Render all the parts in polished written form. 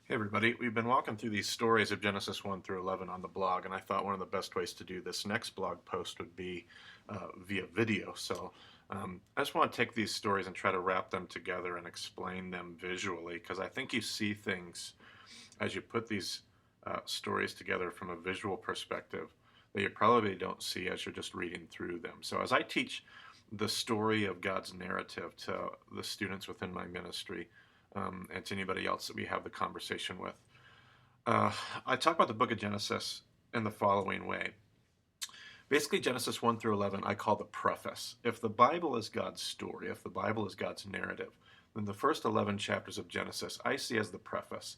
Hey everybody, we've been walking through these stories of Genesis 1 through 11 on the blog, and I thought one of the best ways to do this next blog post would be via video. I just want to take these stories and try to wrap them together and explain them visually, because I think you see things as you put these stories together from a visual perspective that you probably don't see as you're just reading through them. So as I teach the story of God's narrative to the students within my ministry, and to anybody else that we have the conversation with. Uh, I talk about the book of Genesis in the following way. Basically, Genesis 1 through 11, I call the preface. If the Bible is God's story, if the Bible is God's narrative, then the first 11 chapters of Genesis I see as the preface.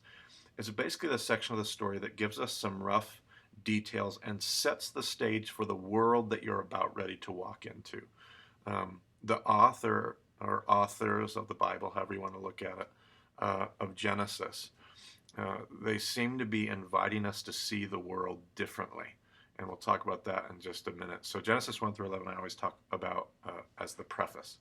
It's basically the section of the story that gives us some rough details and sets the stage for the world that you're about ready to walk into. The author or authors of the Bible, however you want to look at it, of Genesis, they seem to be inviting us to see the world differently. And we'll talk about that in just a minute. So Genesis 1 through 11, I always talk about as the preface.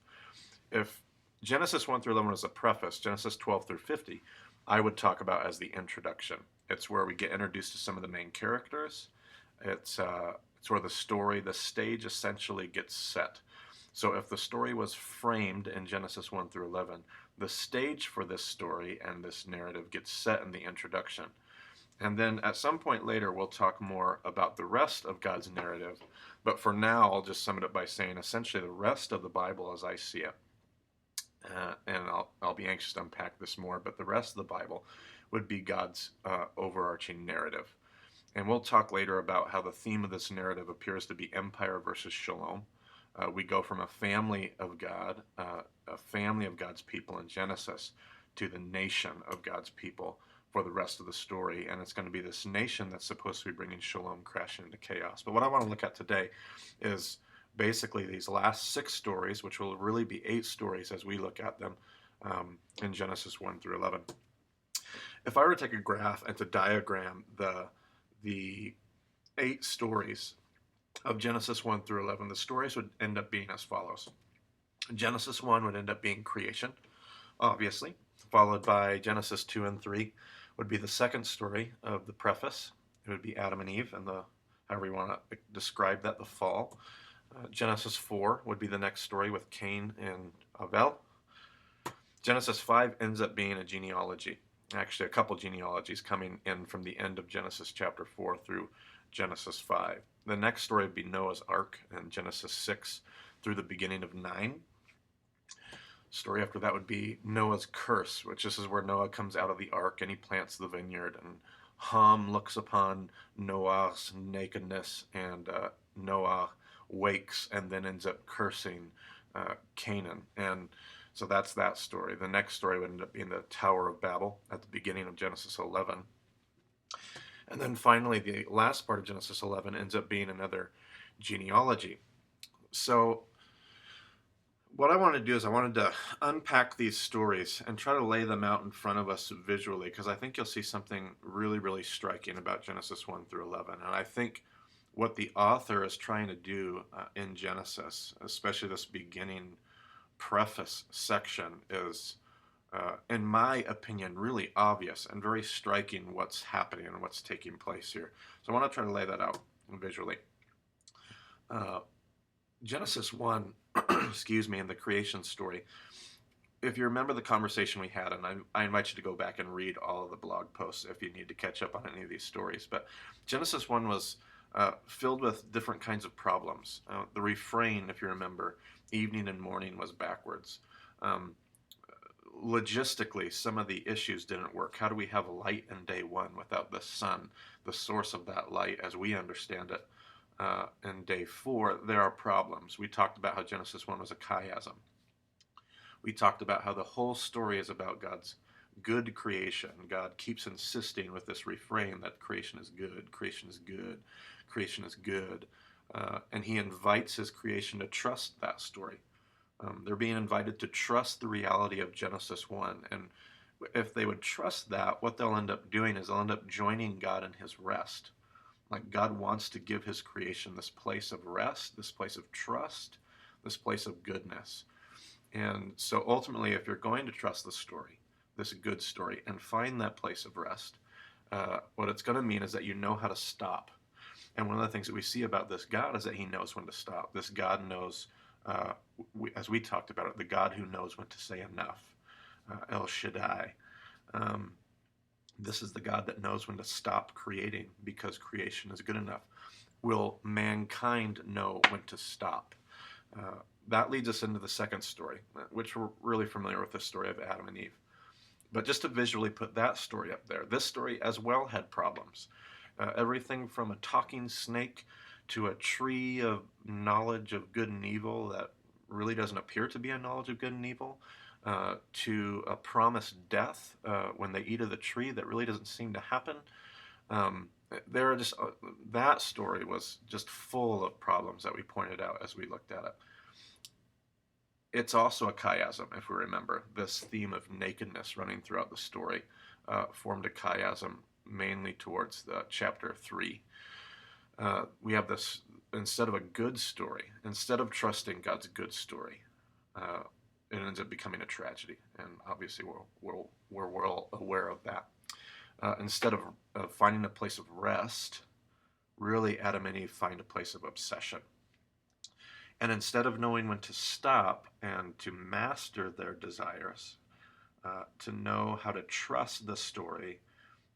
If Genesis 1 through 11 is a preface, Genesis 12 through 50, I would talk about as the introduction. It's where we get introduced to some of the main characters. It's where the story, the stage essentially gets set. So if the story was framed in Genesis 1 through 11, the stage for this story and this narrative gets set in the introduction. And then at some point later, we'll talk more about the rest of God's narrative. But for now, I'll just sum it up by saying essentially the rest of the Bible as I see it. And I'll be anxious to unpack this more, but the rest of the Bible would be God's overarching narrative. And we'll talk later about how the theme of this narrative appears to be empire versus shalom. We go from a family of God, a family of God's people in Genesis, to the nation of God's people for the rest of the story. And it's going to be this nation that's supposed to be bringing shalom crashing into chaos. But what I want to look at today is basically these last 6 stories, which will really be 8 stories as we look at them in Genesis 1 through 11. If I were to take a graph and to diagram the 8 stories of Genesis 1 through 11, the stories would end up being as follows. Genesis 1 would end up being creation, obviously, followed by Genesis 2 and 3 would be the second story of the preface. It would be Adam and Eve and however you want to describe that, the fall. Genesis 4 would be the next story with Cain and Abel. Genesis 5 ends up being a genealogy. Actually, a couple genealogies coming in from the end of Genesis chapter 4 through Genesis 5. The next story would be Noah's Ark in Genesis 6 through the beginning of 9. Story after that would be Noah's Curse, which this is where Noah comes out of the ark and he plants the vineyard, and Ham looks upon Noah's nakedness, and Noah wakes and then ends up cursing Canaan. And so that's that story. The next story would end up being the Tower of Babel at the beginning of Genesis 11. And then finally, the last part of Genesis 11 ends up being another genealogy. So what I wanted to do is I wanted to unpack these stories and try to lay them out in front of us visually, because I think you'll see something really, really striking about Genesis 1 through 11. And I think what the author is trying to do in Genesis, especially this beginning preface section, is in my opinion, really obvious and very striking what's happening and what's taking place here. So I want to try to lay that out visually. Genesis 1, excuse me, in the creation story, if you remember the conversation we had, and I invite you to go back and read all of the blog posts if you need to catch up on any of these stories, but Genesis 1 was filled with different kinds of problems. The refrain, if you remember, evening and morning, was backwards. Logistically, some of the issues didn't work. How do we have light in day 1 without the sun, the source of that light as we understand it? In day 4, there are problems. We talked about how Genesis 1 was a chiasm. We talked about how the whole story is about God's good creation. God keeps insisting with this refrain that creation is good, creation is good, creation is good. And he invites his creation to trust that story. They're being invited to trust the reality of Genesis 1. And if they would trust that, what they'll end up doing is they'll end up joining God in his rest. Like God wants to give his creation this place of rest, this place of trust, this place of goodness. And so ultimately, if you're going to trust the story, this good story, and find that place of rest, what it's going to mean is that you know how to stop. And one of the things that we see about this God is that he knows when to stop. This God knows, as we talked about it, the God who knows when to say enough, El Shaddai. Um, this is the God that knows when to stop creating because creation is good enough. Will mankind know when to stop? That leads us into the second story, which we're really familiar with, the story of Adam and Eve. But just to visually put that story up there, this story as well had problems. Everything from a talking snake to a tree of knowledge of good and evil that really doesn't appear to be a knowledge of good and evil, to a promised death when they eat of the tree that really doesn't seem to happen. There are just that story was just full of problems that we pointed out as we looked at it. It's also a chiasm, if we remember. This theme of nakedness running throughout the story formed a chiasm mainly towards chapter 3. We have this, instead of a good story, instead of trusting God's good story, it ends up becoming a tragedy. And obviously we're well aware of that. Instead of finding a place of rest, really Adam and Eve find a place of obsession. And instead of knowing when to stop and to master their desires, to know how to trust the story,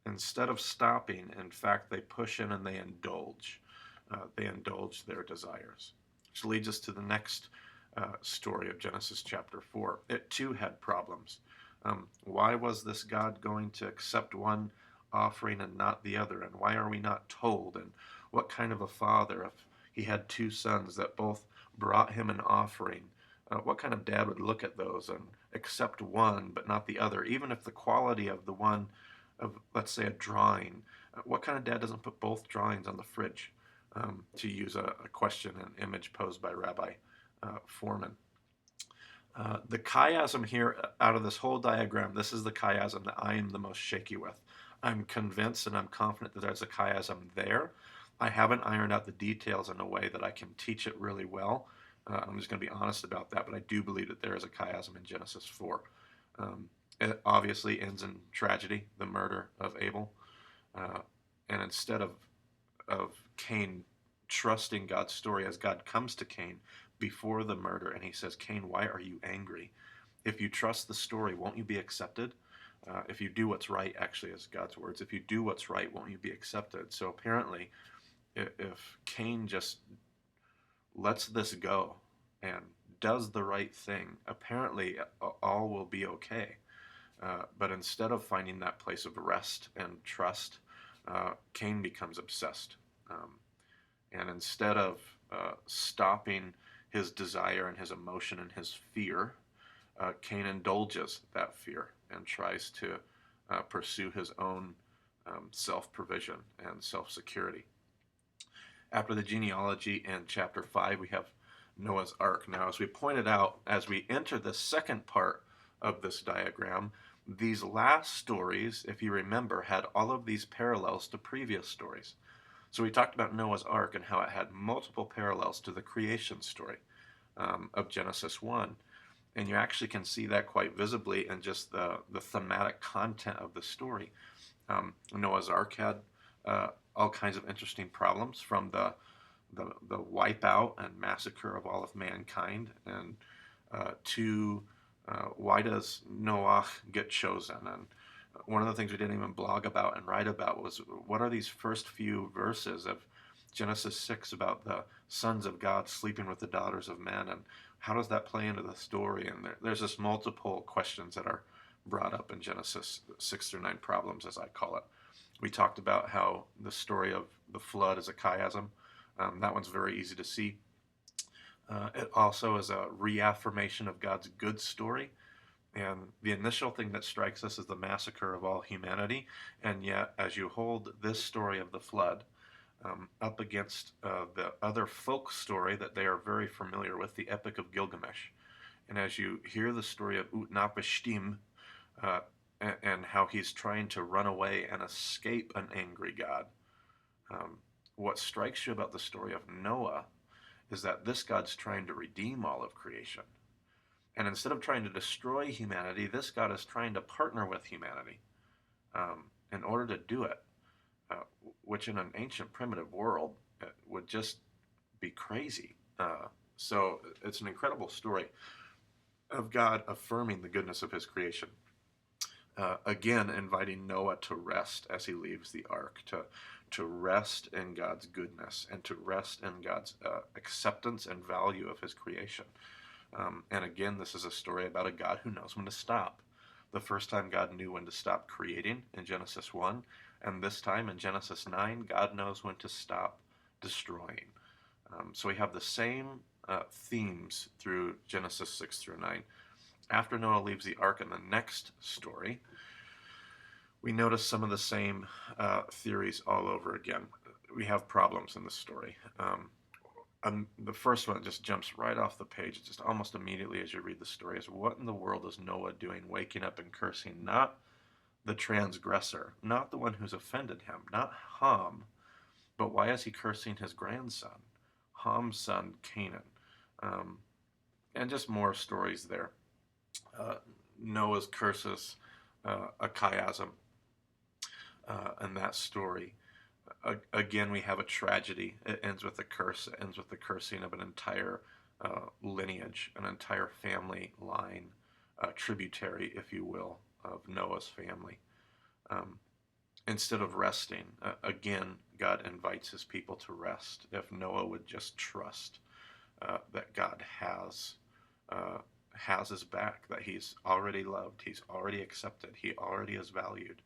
instead of stopping, in fact, they push in and they indulge. They indulge their desires. Which leads us to the next story of Genesis chapter 4. It too had problems. Why was this God going to accept one offering and not the other? And why are we not told? And what kind of a father, if he had two sons that both brought him an offering, what kind of dad would look at those and accept one but not the other, even if the quality of the one, of let's say a drawing, what kind of dad doesn't put both drawings on the fridge, to use a question and image posed by Rabbi Foreman. The chiasm here out of this whole diagram, this is the chiasm that I am the most shaky with. I'm convinced and I'm confident that there's a chiasm there. I haven't ironed out the details in a way that I can teach it really well. I'm just going to be honest about that, but I do believe that there is a chiasm in Genesis 4. It obviously ends in tragedy, the murder of Abel. And instead of Cain trusting God's story as God comes to Cain before the murder and he says, Cain, why are you angry? If you trust the story, won't you be accepted? If you do what's right, actually, is God's words. If you do what's right, won't you be accepted? So apparently, if Cain just lets this go and does the right thing, apparently all will be okay. But instead of finding that place of rest and trust, Cain becomes obsessed. And instead of stopping his desire and his emotion and his fear, Cain indulges that fear and tries to pursue his own self-provision and self-security. After the genealogy in chapter 5, we have Noah's Ark. Now, as we pointed out, as we enter the second part of this diagram, these last stories, if you remember, had all of these parallels to previous stories. So we talked about Noah's Ark and how it had multiple parallels to the creation story of Genesis 1. And you actually can see that quite visibly in just the thematic content of the story. Noah's Ark had all kinds of interesting problems, from the wipeout and massacre of all of mankind, and to why does Noah get chosen? And one of the things we didn't even blog about and write about was, what are these first few verses of Genesis 6 about the sons of God sleeping with the daughters of men, and how does that play into the story? And there's just multiple questions that are brought up in Genesis 6 through 9 problems, as I call it. We talked about how the story of the flood is a chiasm. That one's very easy to see. It also is a reaffirmation of God's good story. And the initial thing that strikes us is the massacre of all humanity. And yet, as you hold this story of the flood up against the other folk story that they are very familiar with, the Epic of Gilgamesh, and as you hear the story of Utnapishtim, and how he's trying to run away and escape an angry God, what strikes you about the story of Noah is that this God's trying to redeem all of creation. And instead of trying to destroy humanity, this God is trying to partner with humanity in order to do it, which in an ancient primitive world would just be crazy. So it's an incredible story of God affirming the goodness of his creation. Again, inviting Noah to rest as he leaves the ark, to rest in God's goodness and to rest in God's acceptance and value of his creation. And again, this is a story about a God who knows when to stop. The first time God knew when to stop creating in Genesis 1, and this time in Genesis 9, God knows when to stop destroying. So we have the same themes through Genesis 6 through 9. After Noah leaves the ark in the next story, we notice some of the same theories all over again. We have problems in the story. The first one that just jumps right off the page, just almost immediately as you read the story, is what in the world is Noah doing waking up and cursing not the transgressor, not the one who's offended him, not Ham, but why is he cursing his grandson, Ham's son Canaan? And just more stories there. Noah's curses, a chiasm, in that story. Again, we have a tragedy. It ends with a curse. It ends with the cursing of an entire lineage, an entire family line, tributary, if you will, of Noah's family. Instead of resting, again, God invites his people to rest. If Noah would just trust that God has his back, that he's already loved, he's already accepted, he already is valued.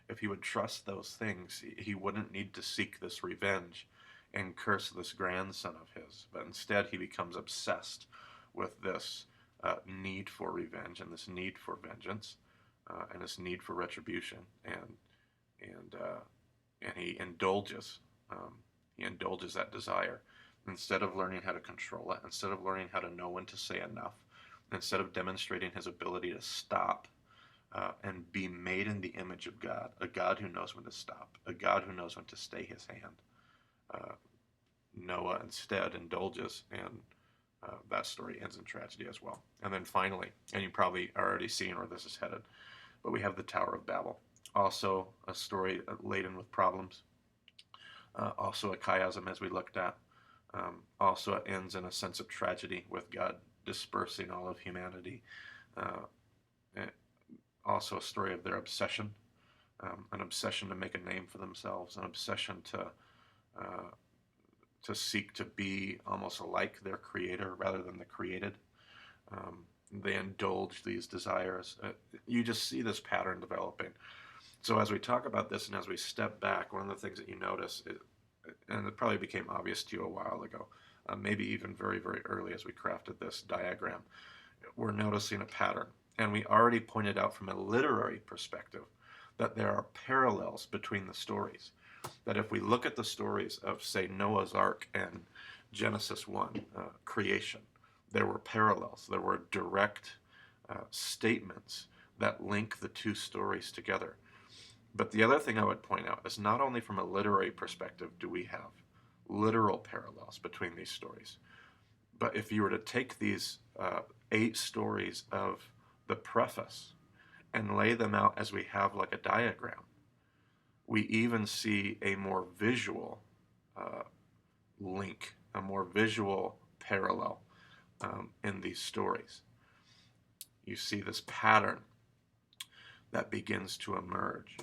If he would trust those things, he wouldn't need to seek this revenge and curse this grandson of his. But instead, he becomes obsessed with this need for revenge and this need for vengeance and this need for retribution. And he indulges. He indulges that desire instead of learning how to control it, instead of learning how to know when to say enough, instead of demonstrating his ability to stop and be made in the image of God, a God who knows when to stop, a God who knows when to stay his hand. Noah instead indulges, and that story ends in tragedy as well. And then finally, and you probably are already seeing where this is headed, but we have the Tower of Babel. Also a story laden with problems. Also a chiasm, as we looked at. Also it ends in a sense of tragedy with God dispersing all of humanity. Also a story of their obsession, an obsession to make a name for themselves, an obsession to seek to be almost like their creator rather than the created. They indulge these desires. You just see this pattern developing. So as we talk about this and as we step back, one of the things that you notice, and it probably became obvious to you a while ago, maybe even very, very early as we crafted this diagram, we're noticing a pattern. And we already pointed out from a literary perspective that there are parallels between the stories. That if we look at the stories of, say, Noah's Ark and Genesis 1, creation, there were parallels. There were direct statements that link the two stories together. But the other thing I would point out is not only from a literary perspective do we have literal parallels between these stories, but if you were to take these 8 stories of the preface and lay them out as we have like a diagram, we even see a more visual link, a more visual parallel in these stories. You see this pattern that begins to emerge.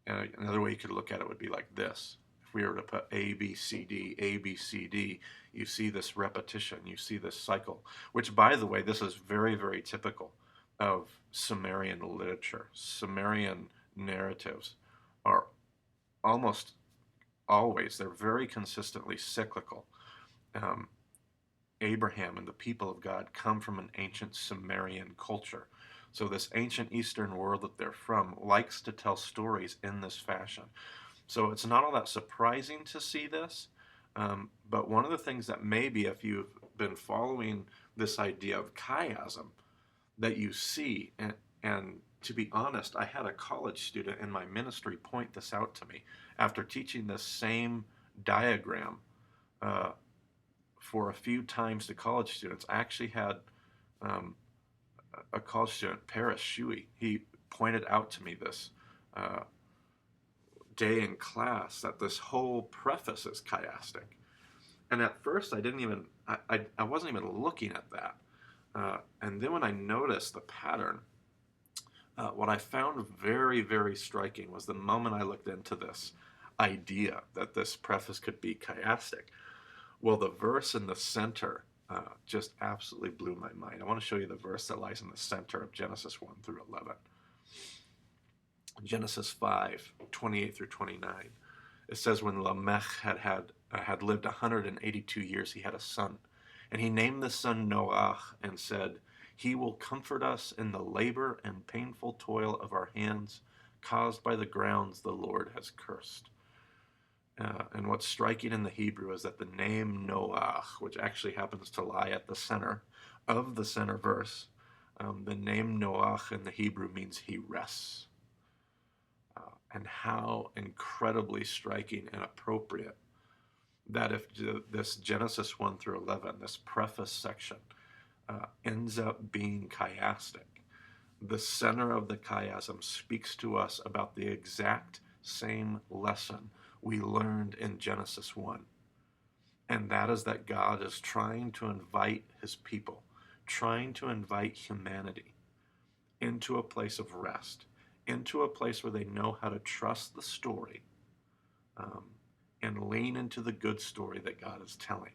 And another way you could look at it would be like this. If we were to put A, B, C, D, A, B, C, D, you see this repetition, you see this cycle, which, by the way, this is very, very typical of Sumerian literature. Sumerian narratives are almost always, they're very consistently cyclical. Abraham and the people of God come from an ancient Sumerian culture. So this ancient Eastern world that they're from likes to tell stories in this fashion. So it's not all that surprising to see this, but one of the things that maybe if you've been following this idea of chiasm that you see, and to be honest, I had a college student in my ministry point this out to me after teaching this same diagram for a few times to college students. I actually had um, a college student, Paris Shuey, he pointed out to me this uh, day in class that this whole preface is chiastic. And at first, I didn't even, I wasn't even looking at that. And then when I noticed the pattern, what I found very, very striking was the moment I looked into this idea that this preface could be chiastic. Well, the verse in the center just absolutely blew my mind. I want to show you the verse that lies in the center of Genesis 1 through 11. Genesis 5:28 through 29. It says, when Lamech had lived 182 years, he had a son. And he named the son Noah and said, he will comfort us in the labor and painful toil of our hands, caused by the grounds the Lord has cursed. And what's striking in the Hebrew is that the name Noah, which actually happens to lie at the center of the center verse, the name Noah in the Hebrew means he rests. And how incredibly striking and appropriate that if this Genesis 1 through 11, this preface section, ends up being chiastic. The center of the chiasm speaks to us about the exact same lesson we learned in Genesis 1. And that is that God is trying to invite his people, trying to invite humanity into a place of rest, into a place where they know how to trust the story and lean into the good story that God is telling.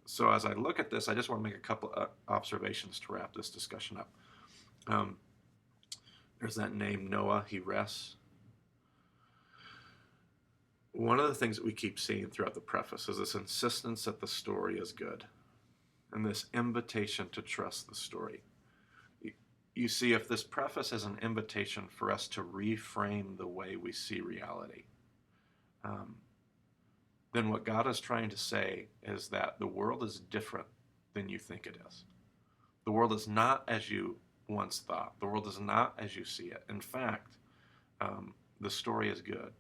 So as I look at this, I just want to make a couple of observations to wrap this discussion up. There's that name Noah, he rests. One of the things that we keep seeing throughout the preface is this insistence that the story is good and this invitation to trust the story. You see, if this preface is an invitation for us to reframe the way we see reality, then what God is trying to say is that the world is different than you think it is. The world is not as you once thought. The world is not as you see it. In fact, the story is good.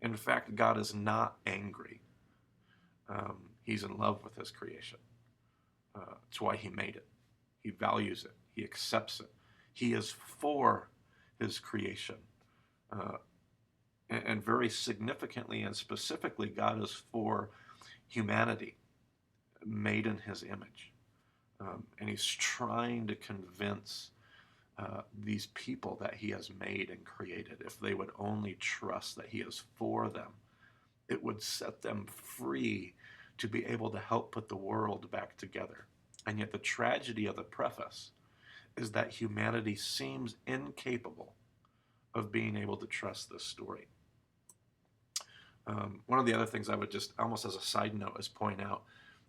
In fact, God is not angry. He's in love with his creation. It's why he made it. He values it. He accepts it. He is for his creation. And very significantly and specifically, God is for humanity made in his image. And he's trying to convince these people that he has made and created, if they would only trust that he is for them, it would set them free to be able to help put the world back together. And yet the tragedy of the preface is that humanity seems incapable of being able to trust this story. One of the other things I would just, almost as a side note, is point out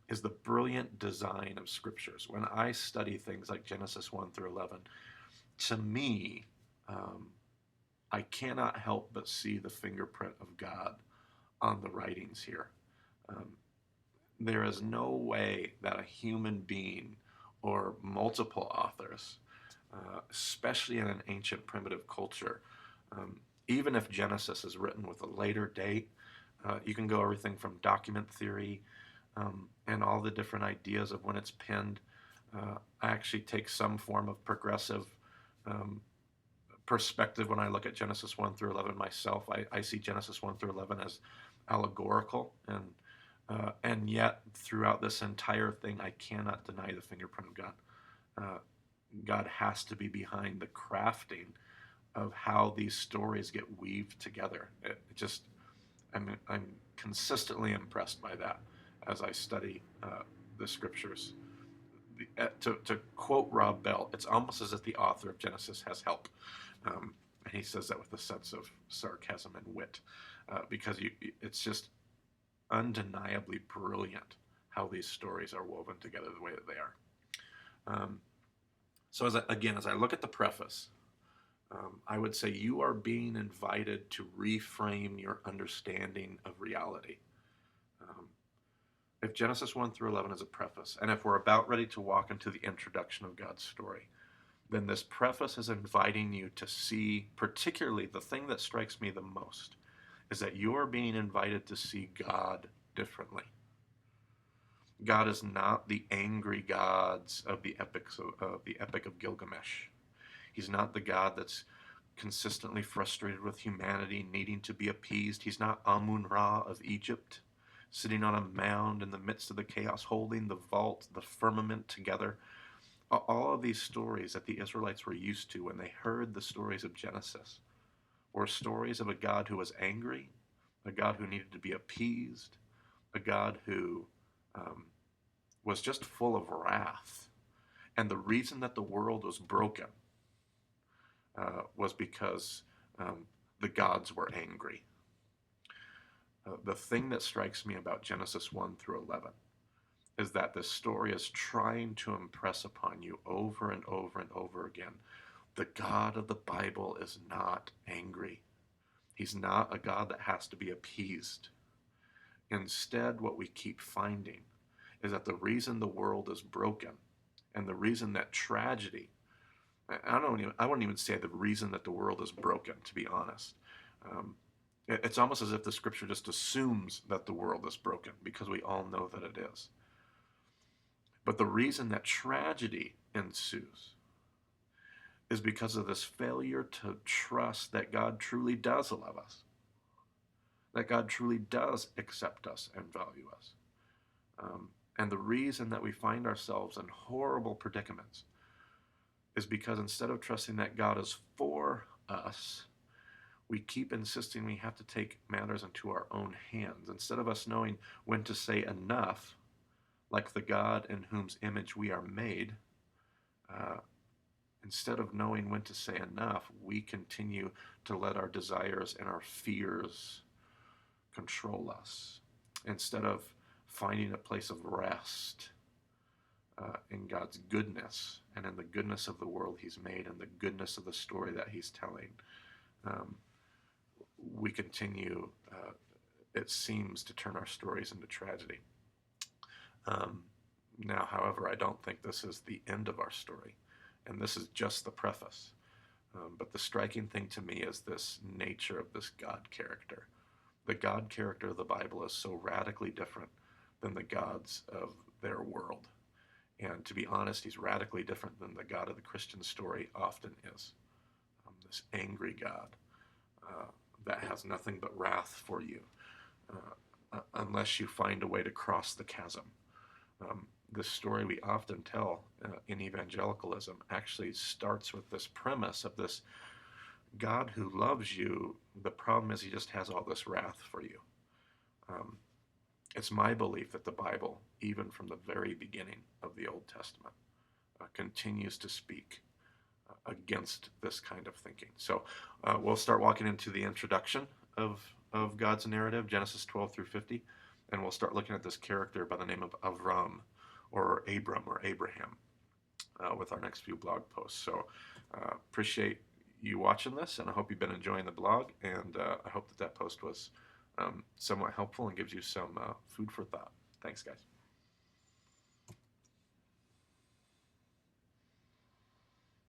is the brilliant design of scriptures. When I study things like Genesis 1 through 11, to me, I cannot help but see the fingerprint of God on the writings here. There is no way that a human being or multiple authors, especially in an ancient primitive culture, even if Genesis is written with a later date, you can go everything from document theory and all the different ideas of when it's penned. I actually take some form of progressive perspective when I look at Genesis 1 through 11 myself. I see Genesis 1 through 11 as allegorical, and yet throughout this entire thing, I cannot deny the fingerprint of God. God has to be behind the crafting of how these stories get weaved together. I'm consistently impressed by that as I study the scriptures. To quote Rob Bell, it's almost as if the author of Genesis has help. And he says that with a sense of sarcasm and wit, because it's just undeniably brilliant how these stories are woven together the way that they are. So as I look at the preface, I would say you are being invited to reframe your understanding of reality. If Genesis 1 through 11 is a preface, and if we're about ready to walk into the introduction of God's story, then this preface is inviting you to see, particularly the thing that strikes me the most, is that you are being invited to see God differently. God is not the angry gods of the epic of Gilgamesh. He's not the God that's consistently frustrated with humanity, needing to be appeased. He's not Amun-Ra of Egypt, sitting on a mound in the midst of the chaos, holding the vault, the firmament together. All of these stories that the Israelites were used to when they heard the stories of Genesis were stories of a God who was angry, a God who needed to be appeased, a God who was just full of wrath. And the reason that the world was broken was because the gods were angry. The thing that strikes me about Genesis 1 through 11 is that this story is trying to impress upon you over and over and over again. The God of the Bible is not angry. He's not a God that has to be appeased. Instead, what we keep finding is that the reason the world is broken and the reason that tragedy, I wouldn't even say the reason that the world is broken, to be honest. It's almost as if the scripture just assumes that the world is broken because we all know that it is. But the reason that tragedy ensues is because of this failure to trust that God truly does love us, that God truly does accept us and value us. And the reason that we find ourselves in horrible predicaments is because instead of trusting that God is for us, we keep insisting we have to take matters into our own hands. Instead of us knowing when to say enough, like the God in whose image we are made, instead of knowing when to say enough, we continue to let our desires and our fears control us. Instead of finding a place of rest in God's goodness and in the goodness of the world He's made and the goodness of the story that He's telling, we continue, it seems, to turn our stories into tragedy. Now, however, I don't think this is the end of our story, and this is just the preface. But the striking thing to me is this nature of this God character. The God character of the Bible is so radically different than the gods of their world. And to be honest, he's radically different than the God of the Christian story often is. This angry God that has nothing but wrath for you unless you find a way to cross the chasm. This story we often tell in evangelicalism actually starts with this premise of this God who loves you. The problem is he just has all this wrath for you. It's my belief that the Bible, even from the very beginning of the Old Testament, continues to speak against this kind of thinking. So we'll start walking into the introduction of God's narrative, Genesis 12 through 50, and we'll start looking at this character by the name of Avram, or Abram, or Abraham, with our next few blog posts. So appreciate you watching this, and I hope you've been enjoying the blog, and I hope that post was somewhat helpful and gives you some food for thought. Thanks, guys.